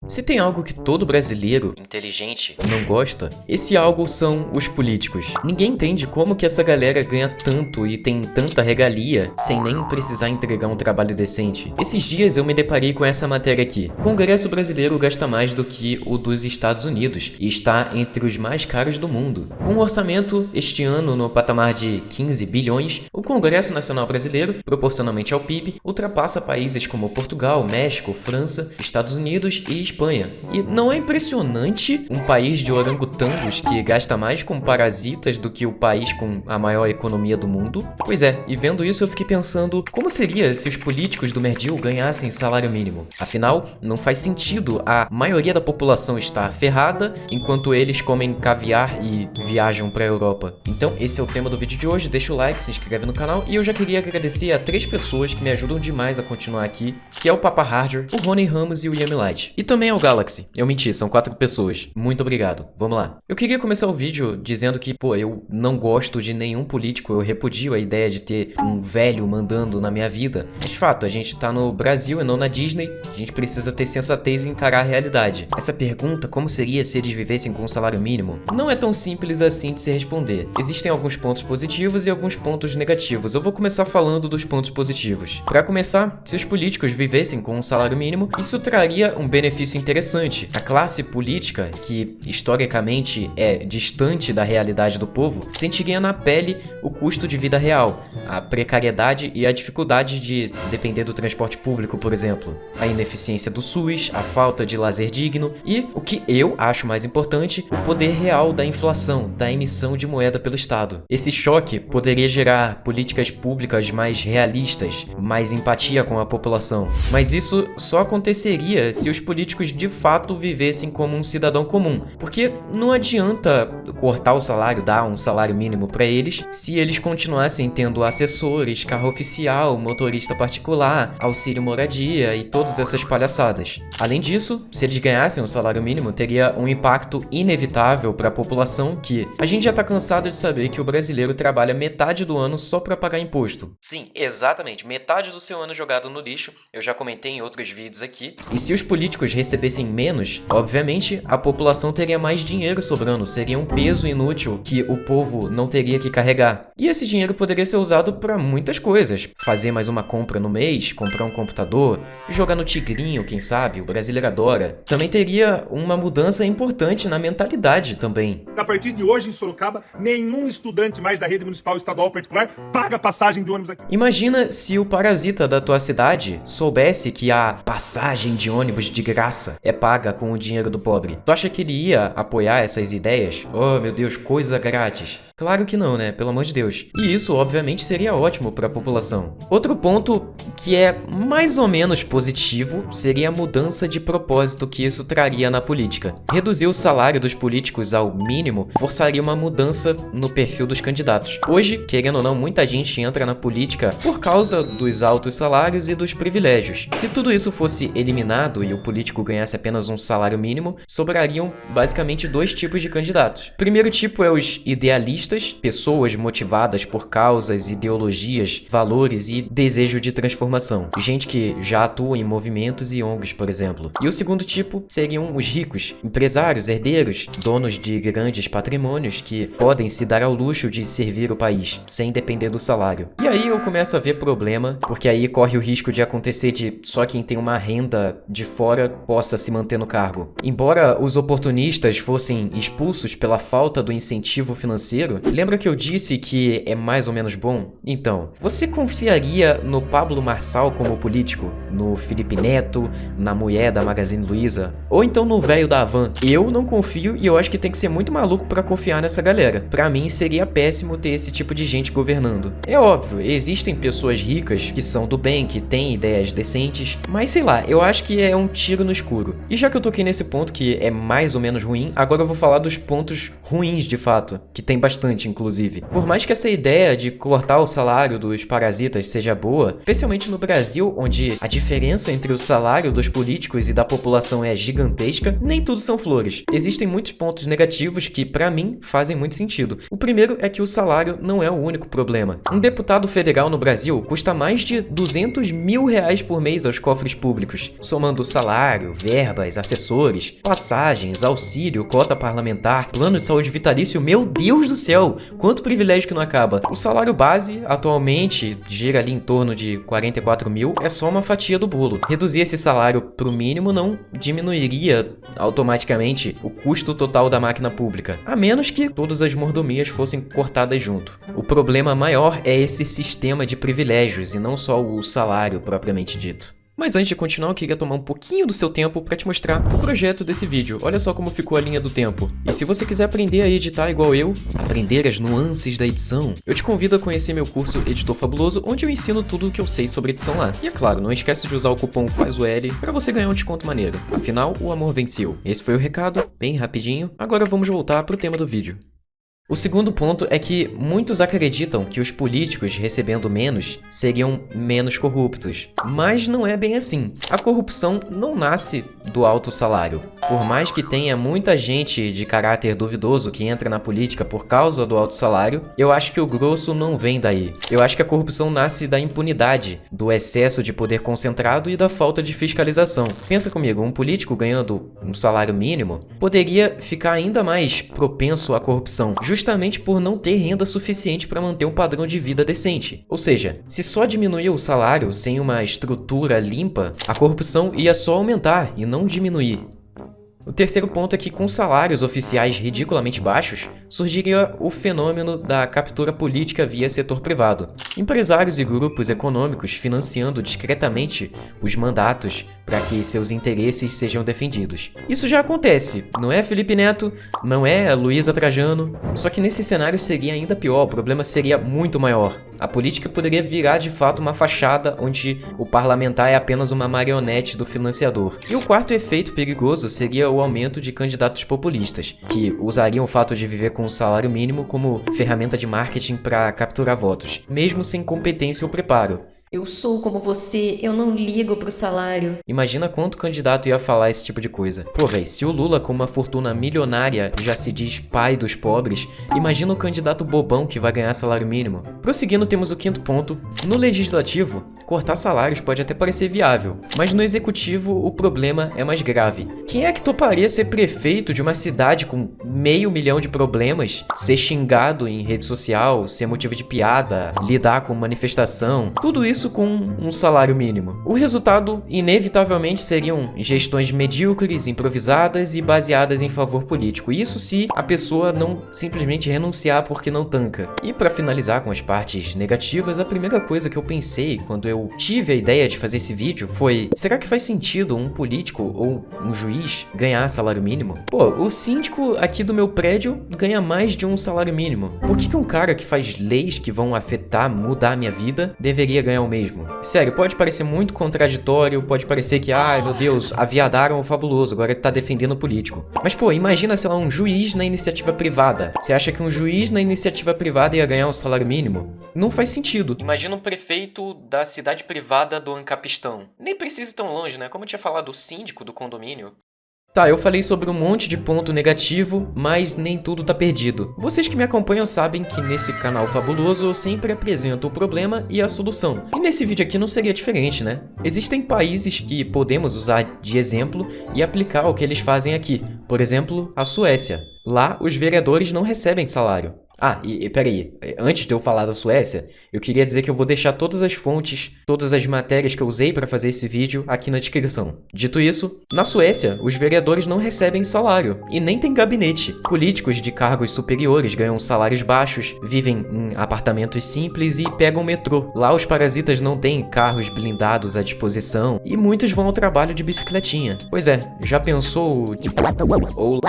Se tem algo que todo brasileiro inteligente não gosta, esse algo são os políticos. Ninguém entende como que essa galera ganha tanto e tem tanta regalia sem nem precisar entregar um trabalho decente. Esses dias eu me deparei com essa matéria aqui. O Congresso brasileiro gasta mais do que o dos Estados Unidos e está entre os mais caros do mundo. Com um orçamento este ano no patamar de 15 bilhões, o Congresso Nacional Brasileiro, proporcionalmente ao PIB, ultrapassa países como Portugal, México, França, Estados Unidos e Espanha. E não é impressionante um país de orangotangos que gasta mais com parasitas do que o país com a maior economia do mundo? Pois é, e vendo isso eu fiquei pensando como seria se os políticos do Merdil ganhassem salário mínimo. Afinal, não faz sentido a maioria da população estar ferrada enquanto eles comem caviar e viajam para a Europa. Então esse é o tema do vídeo de hoje, deixa o like, se inscreve no canal e eu já queria agradecer a 3 pessoas que me ajudam demais a continuar aqui, que é o Papa Hardware, o Rony Ramos e o Yami Light. E também é o Galaxy. Eu menti, são 4 pessoas. Muito obrigado. Vamos lá. Eu queria começar o vídeo dizendo que, eu não gosto de nenhum político, eu repudio a ideia de ter um velho mandando na minha vida. Mas fato, a gente tá no Brasil e não na Disney, a gente precisa ter sensatez e encarar a realidade. Essa pergunta, como seria se eles vivessem com um salário mínimo, não é tão simples assim de se responder. Existem alguns pontos positivos e alguns pontos negativos. Eu vou começar falando dos pontos positivos. Para começar, se os políticos vivessem com um salário mínimo, isso traria um benefício interessante. A classe política, que historicamente é distante da realidade do povo, sentiria na pele o custo de vida real, a precariedade e a dificuldade de depender do transporte público, por exemplo, a ineficiência do SUS, a falta de lazer digno e, o que eu acho mais importante, o poder real da inflação, da emissão de moeda pelo Estado. Esse choque poderia gerar políticas públicas mais realistas, mais empatia com a população, mas isso só aconteceria se os políticos de fato vivessem como um cidadão comum, porque não adianta cortar o salário, dar um salário mínimo para eles, se eles continuassem tendo assessores, carro oficial, motorista particular, auxílio moradia e todas essas palhaçadas. Além disso, se eles ganhassem um salário mínimo, teria um impacto inevitável para a população que a gente já tá cansado de saber que o brasileiro trabalha metade do ano só para pagar imposto. Sim, exatamente, metade do seu ano jogado no lixo, eu já comentei em outros vídeos aqui. E se os políticos recebessem menos, obviamente a população teria mais dinheiro sobrando, seria um peso inútil que o povo não teria que carregar. E esse dinheiro poderia ser usado para muitas coisas. Fazer mais uma compra no mês, comprar um computador, jogar no tigrinho, quem sabe, o brasileiro adora. Também teria uma mudança importante na mentalidade também. A partir de hoje em Sorocaba, nenhum estudante mais da rede municipal, estadual ou particular paga passagem de ônibus aqui. Imagina se o parasita da tua cidade soubesse que a passagem de ônibus de graça é paga com o dinheiro do pobre. Tu acha que ele ia apoiar essas ideias? Oh, meu Deus, coisa grátis. Claro que não, né? Pelo amor de Deus. E isso, obviamente, seria ótimo para a população. Outro ponto que é mais ou menos positivo seria a mudança de propósito que isso traria na política. Reduzir o salário dos políticos ao mínimo forçaria uma mudança no perfil dos candidatos. Hoje, querendo ou não, muita gente entra na política por causa dos altos salários e dos privilégios. Se tudo isso fosse eliminado e o político ganhasse apenas um salário mínimo, sobrariam basicamente 2 tipos de candidatos. O primeiro tipo é os idealistas, pessoas motivadas por causas, ideologias, valores e desejo de transformação. Gente que já atua em movimentos e ONGs, por exemplo. E o segundo tipo seriam os ricos, empresários, herdeiros, donos de grandes patrimônios que podem se dar ao luxo de servir o país, sem depender do salário. E aí eu começo a ver problema, porque aí corre o risco de acontecer de só quem tem uma renda de fora possa se manter no cargo. Embora os oportunistas fossem expulsos pela falta do incentivo financeiro, lembra que eu disse que é mais ou menos bom? Então, você confiaria no Pablo Marçal como político? No Felipe Neto? Na mulher da Magazine Luiza? Ou então no velho da Havan? Eu não confio e eu acho que tem que ser muito maluco pra confiar nessa galera. Pra mim seria péssimo ter esse tipo de gente governando. É óbvio, existem pessoas ricas que são do bem, que têm ideias decentes, mas sei lá, eu acho que é um tiro no escuro. E já que eu toquei nesse ponto que é mais ou menos ruim, agora eu vou falar dos pontos ruins de fato, que tem bastante inclusive. Por mais que essa ideia de cortar o salário dos parasitas seja boa, especialmente no Brasil, onde a diferença diferença entre o salário dos políticos e da população é gigantesca, nem tudo são flores. Existem muitos pontos negativos que, pra mim, fazem muito sentido. O primeiro é que o salário não é o único problema. Um deputado federal no Brasil custa mais de 200 mil reais por mês aos cofres públicos, somando salário, verbas, assessores, passagens, auxílio, cota parlamentar, plano de saúde vitalício. Meu Deus do céu, quanto privilégio que não acaba. O salário base, atualmente, gira ali em torno de 44 mil, é só uma fatia do bolo. Reduzir esse salário pro mínimo não diminuiria automaticamente o custo total da máquina pública, a menos que todas as mordomias fossem cortadas junto. O problema maior é esse sistema de privilégios e não só o salário propriamente dito. Mas antes de continuar, eu queria tomar um pouquinho do seu tempo para te mostrar o projeto desse vídeo. Olha só como ficou a linha do tempo. E se você quiser aprender a editar igual eu, aprender as nuances da edição, eu te convido a conhecer meu curso Editor Fabuloso, onde eu ensino tudo o que eu sei sobre edição lá. E é claro, não esquece de usar o cupom FAZOL para você ganhar um desconto maneiro. Afinal, o amor venceu. Esse foi o recado, bem rapidinho. Agora vamos voltar pro tema do vídeo. O segundo ponto é que muitos acreditam que os políticos recebendo menos seriam menos corruptos, mas não é bem assim. A corrupção não nasce do alto salário. Por mais que tenha muita gente de caráter duvidoso que entra na política por causa do alto salário, eu acho que o grosso não vem daí. Eu acho que a corrupção nasce da impunidade, do excesso de poder concentrado e da falta de fiscalização. Pensa comigo, um político ganhando um salário mínimo poderia ficar ainda mais propenso à corrupção, justamente por não ter renda suficiente para manter um padrão de vida decente. Ou seja, se só diminuir o salário sem uma estrutura limpa, a corrupção ia só aumentar e não diminuir. O terceiro ponto é que, com salários oficiais ridiculamente baixos, surgiria o fenômeno da captura política via setor privado. Empresários e grupos econômicos financiando discretamente os mandatos para que seus interesses sejam defendidos. Isso já acontece, não é Felipe Neto, não é Luísa Trajano, só que nesse cenário seria ainda pior, o problema seria muito maior. A política poderia virar de fato uma fachada onde o parlamentar é apenas uma marionete do financiador. E o quarto efeito perigoso seria o aumento de candidatos populistas, que usariam o fato de viver com o salário mínimo como ferramenta de marketing para capturar votos, mesmo sem competência ou preparo. Eu sou como você, eu não ligo pro salário. Imagina quanto candidato ia falar esse tipo de coisa. Pô, véi, se o Lula com uma fortuna milionária já se diz pai dos pobres, imagina o candidato bobão que vai ganhar salário mínimo. Prosseguindo, temos o quinto ponto. No legislativo, cortar salários pode até parecer viável, mas no executivo o problema é mais grave. Quem é que toparia ser prefeito de uma cidade com 500 mil de problemas, ser xingado em rede social, ser motivo de piada, lidar com manifestação, tudo isso com um salário mínimo? O resultado, inevitavelmente, seriam gestões medíocres, improvisadas e baseadas em favor político. Isso se a pessoa não simplesmente renunciar porque não tanca. E para finalizar com as partes negativas, a primeira coisa que eu pensei quando eu tive a ideia de fazer esse vídeo foi: será que faz sentido um político ou um juiz ganhar salário mínimo? Pô, o síndico aqui do meu prédio ganha mais de um salário mínimo. Por que um cara que faz leis que vão afetar, mudar a minha vida, deveria ganhar o mesmo? Sério, pode parecer muito contraditório, pode parecer que, ai meu Deus, aviadaram o fabuloso, agora ele tá defendendo o político. Mas pô, imagina, sei lá, um juiz na iniciativa privada. Você acha que um juiz na iniciativa privada ia ganhar um salário mínimo? Não faz sentido. Imagina um prefeito da cidade privada do Ancapistão. Nem precisa ir tão longe, né? Como eu tinha falado, o síndico do condomínio. Tá, eu falei sobre um monte de ponto negativo, mas nem tudo tá perdido. Vocês que me acompanham sabem que nesse canal fabuloso eu sempre apresento o problema e a solução. E nesse vídeo aqui não seria diferente, né? Existem países que podemos usar de exemplo e aplicar o que eles fazem aqui. Por exemplo, a Suécia. Lá, os vereadores não recebem salário. Ah, e peraí, antes de eu falar da Suécia, eu queria dizer que eu vou deixar todas as fontes, todas as matérias que eu usei para fazer esse vídeo aqui na descrição. Dito isso, na Suécia, os vereadores não recebem salário e nem tem gabinete. Políticos de cargos superiores ganham salários baixos, vivem em apartamentos simples e pegam metrô. Lá os parasitas não têm carros blindados à disposição e muitos vão ao trabalho de bicicletinha. Pois é, já pensou ou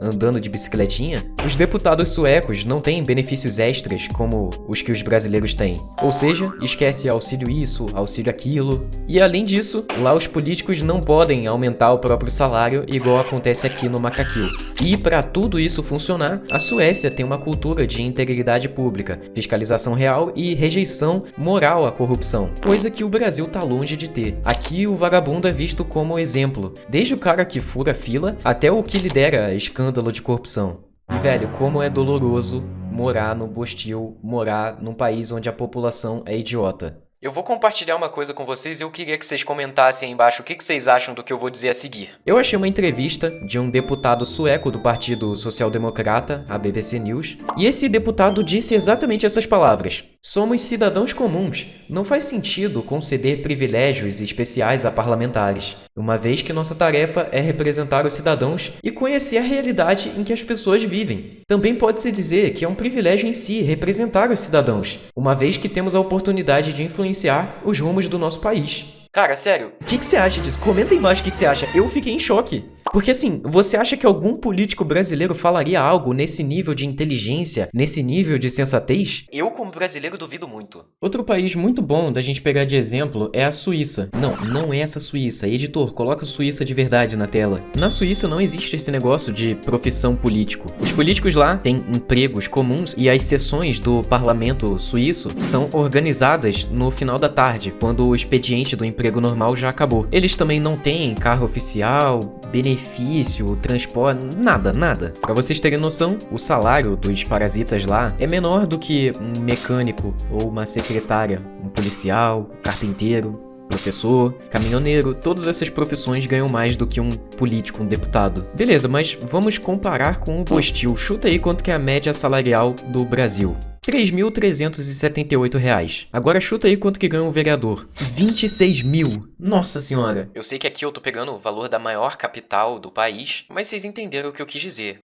andando de bicicletinha? Os deputados suecos não não tem benefícios extras como os que os brasileiros têm. Ou seja, esquece auxílio isso, auxílio aquilo. E além disso, lá os políticos não podem aumentar o próprio salário igual acontece aqui no Macaquil. E para tudo isso funcionar, a Suécia tem uma cultura de integridade pública, fiscalização real e rejeição moral à corrupção, coisa que o Brasil tá longe de ter. Aqui o vagabundo é visto como exemplo, desde o cara que fura fila até o que lidera escândalo de corrupção. E velho, como é doloroso morar no Bostil, morar num país onde a população é idiota. Eu vou compartilhar uma coisa com vocês e eu queria que vocês comentassem aí embaixo o que vocês acham do que eu vou dizer a seguir. Eu achei uma entrevista de um deputado sueco do Partido Social Democrata, a BBC News, e esse deputado disse exatamente essas palavras. Somos cidadãos comuns. Não faz sentido conceder privilégios especiais a parlamentares, uma vez que nossa tarefa é representar os cidadãos e conhecer a realidade em que as pessoas vivem. Também pode-se dizer que é um privilégio em si representar os cidadãos, uma vez que temos a oportunidade de influenciar os rumos do nosso país. Cara, sério, o que você acha disso? Comenta aí embaixo o que você acha. Eu fiquei em choque. Porque assim, você acha que algum político brasileiro falaria algo nesse nível de inteligência, nesse nível de sensatez? Eu, como brasileiro, duvido muito. Outro país muito bom da gente pegar de exemplo é a Suíça. Não é essa Suíça. Editor, coloca Suíça de verdade na tela. Na Suíça não existe esse negócio de profissão político. Os políticos lá têm empregos comuns e as sessões do parlamento suíço são organizadas no final da tarde, quando o expediente do emprego normal já acabou. Eles também não têm carro oficial, benefício, transporte, nada. Pra vocês terem noção, o salário dos parasitas lá é menor do que um mecânico ou uma secretária, um policial, carpinteiro, professor, caminhoneiro. Todas essas profissões ganham mais do que um político, um deputado. Beleza, mas vamos comparar com o Bostil. Chuta aí quanto que é a média salarial do Brasil. R$ 3.378. Agora chuta aí quanto que ganha um vereador. 26 mil. Nossa senhora. Eu sei que aqui eu tô pegando o valor da maior capital do país, mas vocês entenderam o que eu quis dizer.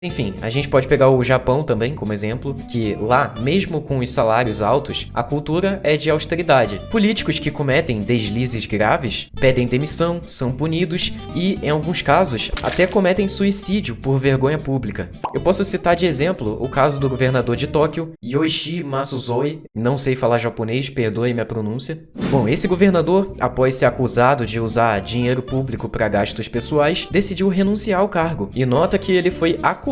Enfim, a gente pode pegar o Japão também como exemplo, que lá, mesmo com os salários altos, a cultura é de austeridade. Políticos que cometem deslizes graves pedem demissão, são punidos e, em alguns casos, até cometem suicídio por vergonha pública. Eu posso citar de exemplo o caso do governador de Tóquio, Yoshii Masuzoi, não sei falar japonês, perdoe minha pronúncia. Bom, esse governador, após ser acusado de usar dinheiro público para gastos pessoais, decidiu renunciar ao cargo. E nota que ele foi acusado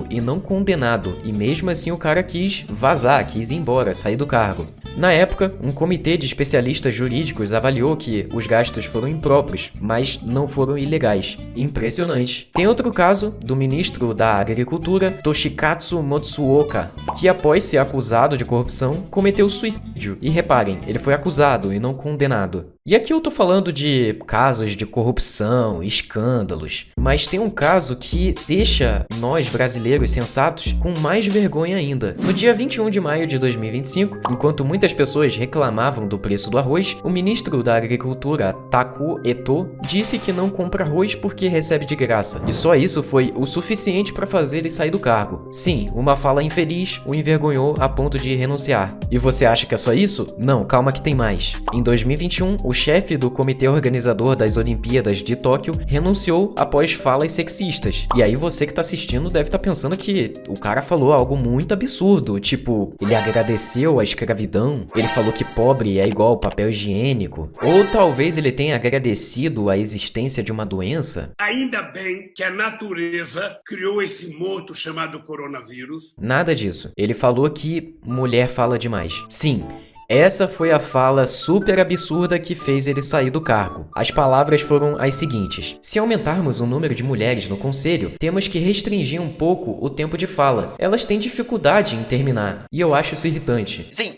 e não condenado, e mesmo assim o cara quis vazar, quis ir embora, sair do cargo. Na época, um comitê de especialistas jurídicos avaliou que os gastos foram impróprios, mas não foram ilegais. Impressionante. Tem outro caso do ministro da Agricultura, Toshikatsu Motsuoka, que após ser acusado de corrupção, cometeu suicídio. E reparem, ele foi acusado e não condenado. E aqui eu tô falando de casos de corrupção, escândalos, mas tem um caso que deixa nós brasileiros sensatos com mais vergonha ainda. No dia 21 de maio de 2025, enquanto muitas pessoas reclamavam do preço do arroz, o ministro da Agricultura, Taku Eto, disse que não compra arroz porque recebe de graça. E só isso foi o suficiente para fazer ele sair do cargo. Sim, uma fala infeliz o envergonhou a ponto de renunciar. E você acha que é só isso? Não, calma que tem mais. Em 2021, o chefe do comitê organizador das Olimpíadas de Tóquio renunciou após falas sexistas. E aí você que tá assistindo deve estar pensando que o cara falou algo muito absurdo, tipo, ele agradeceu a escravidão, ele falou que pobre é igual papel higiênico, ou talvez ele tenha agradecido a existência de uma doença. Ainda bem que a natureza criou esse morto chamado coronavírus. Nada disso. Ele falou que mulher fala demais. Sim. Essa foi a fala super absurda que fez ele sair do cargo. As palavras foram as seguintes: se aumentarmos o número de mulheres no conselho, temos que restringir um pouco o tempo de fala. Elas têm dificuldade em terminar, e eu acho isso irritante. Sim,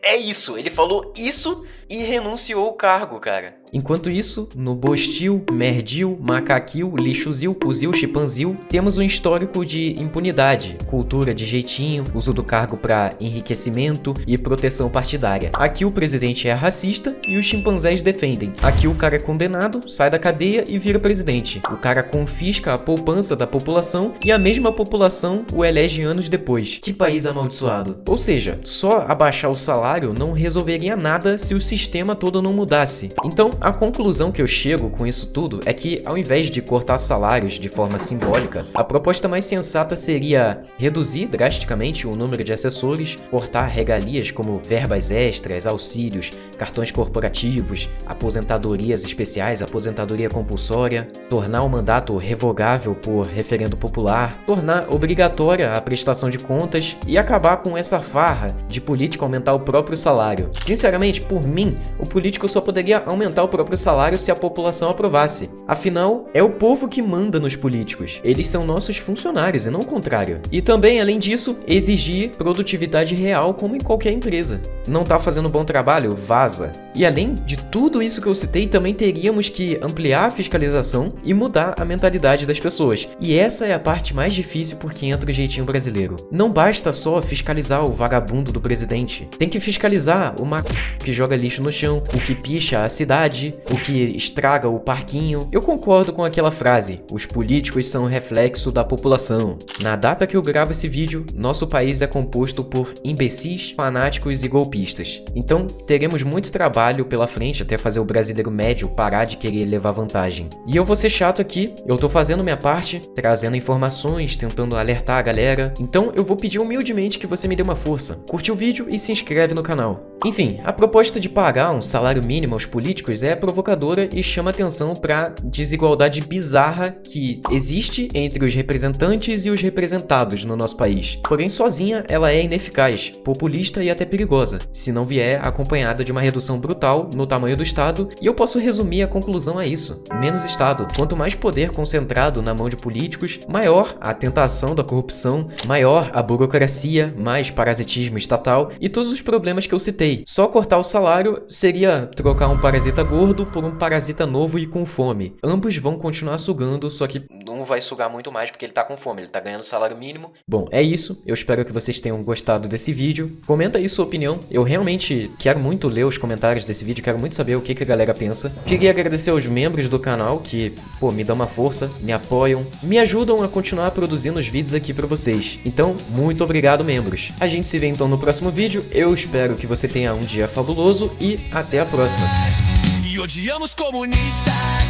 é isso. Ele falou isso e renunciou ao cargo, cara. Enquanto isso, no Bostil, Merdil, Macaquil, Lixuzil, Cuzil, Chimpanzil, temos um histórico de impunidade, cultura de jeitinho, uso do cargo para enriquecimento e proteção partidária. Aqui o presidente é racista e os chimpanzés defendem. Aqui o cara é condenado, sai da cadeia e vira presidente. O cara confisca a poupança da população e a mesma população o elege anos depois. Que país amaldiçoado. Ou seja, só abaixar o salário não resolveria nada se o sistema sistema todo não mudasse. Então, a conclusão que eu chego com isso tudo é que, ao invés de cortar salários de forma simbólica, a proposta mais sensata seria reduzir drasticamente o número de assessores, cortar regalias como verbas extras, auxílios, cartões corporativos, aposentadorias especiais, aposentadoria compulsória, tornar o mandato revogável por referendo popular, tornar obrigatória a prestação de contas e acabar com essa farra de político aumentar o próprio salário. Sinceramente, por mim, o político só poderia aumentar o próprio salário se a população aprovasse. Afinal, é o povo que manda nos políticos. Eles são nossos funcionários e não o contrário. E também, além disso, exigir produtividade real como em qualquer empresa. Não tá fazendo um bom trabalho? Vaza. E além de tudo isso que eu citei, também teríamos que ampliar a fiscalização e mudar a mentalidade das pessoas. E essa é a parte mais difícil porque entra o jeitinho brasileiro. Não basta só fiscalizar o vagabundo do presidente. Tem que fiscalizar o que joga lixo no chão, o que picha a cidade, o que estraga o parquinho. Eu concordo com aquela frase: os políticos são reflexo da população. Na data que eu gravo esse vídeo, nosso país é composto por imbecis, fanáticos e golpistas. Então, teremos muito trabalho pela frente até fazer o brasileiro médio parar de querer levar vantagem. E eu vou ser chato aqui, eu tô fazendo minha parte, trazendo informações, tentando alertar a galera. Então, eu vou pedir humildemente que você me dê uma força. Curte o vídeo e se inscreve no canal. Enfim, a proposta de pagar um salário mínimo aos políticos é provocadora e chama atenção para a desigualdade bizarra que existe entre os representantes e os representados no nosso país. Porém, sozinha ela é ineficaz, populista e até perigosa, se não vier acompanhada de uma redução brutal no tamanho do Estado, e eu posso resumir a conclusão a isso: menos Estado. Quanto mais poder concentrado na mão de políticos, maior a tentação da corrupção, maior a burocracia, mais parasitismo estatal e todos os problemas que eu citei. Só cortar o salário seria trocar um parasita gordo por um parasita novo e com fome. Ambos vão continuar sugando, só que um vai sugar muito mais porque ele tá com fome, ele tá ganhando salário mínimo. Bom, é isso. Eu espero que vocês tenham gostado desse vídeo. Comenta aí sua opinião. Eu realmente quero muito ler os comentários desse vídeo, quero muito saber o que a galera pensa. Queria agradecer aos membros do canal que, me dão uma força, me apoiam, me ajudam a continuar produzindo os vídeos aqui pra vocês. Então, muito obrigado, membros. A gente se vê então no próximo vídeo. Eu espero que você tenha um dia fabuloso e até a próxima. E odiamos comunistas.